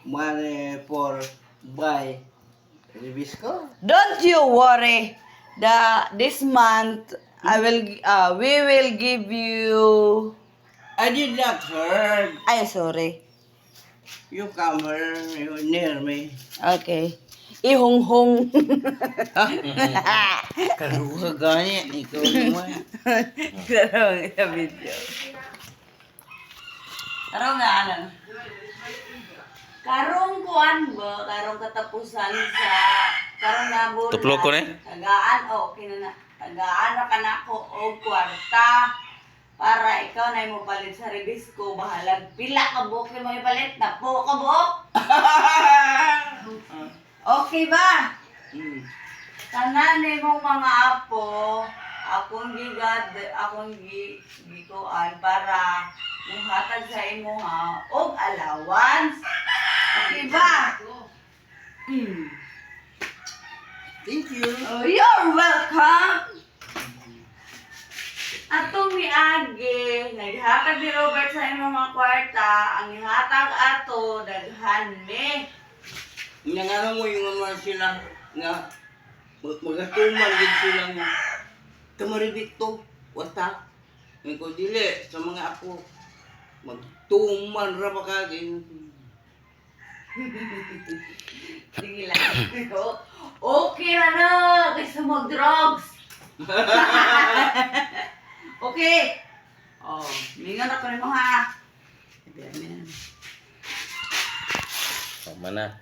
money for buy Ribisco. Don't you worry. This month we will give you. I did not heard. Ay, sorry. You come here, you near me. Okay. Ihong-hong. Kaluha gani, ikaw naman. Karong sa video. Karong nga ano? Karong kuan ba? Karong katapusan sa karong nabulan. Tuplok ko ni? Tagaan okay na. Tagaan na kanako og kwarta para ikaw na mo palit sa Ribisco. Bahalag pila ka buok mo ipalit na po ka buok. Okay ba? Tanan mong mga apo, akong gikuan para muhatag sa imo ha og allowance. Okay ba? Thank you. Oh, you're welcome. Atong miagi, naghatag ni Robert sa imong mga kwarta, ang ihatag ato daghan me. Nga mo yung mga sila nga magatuman din sila nga tamaribik to, wata. Ngayon ko dili sa mga apo, magtuman ra pa kagin. Sige lang. Okay na na, kaysa mag-drugs. Okay. Oh, mingan ako ni mo ha. Tama na.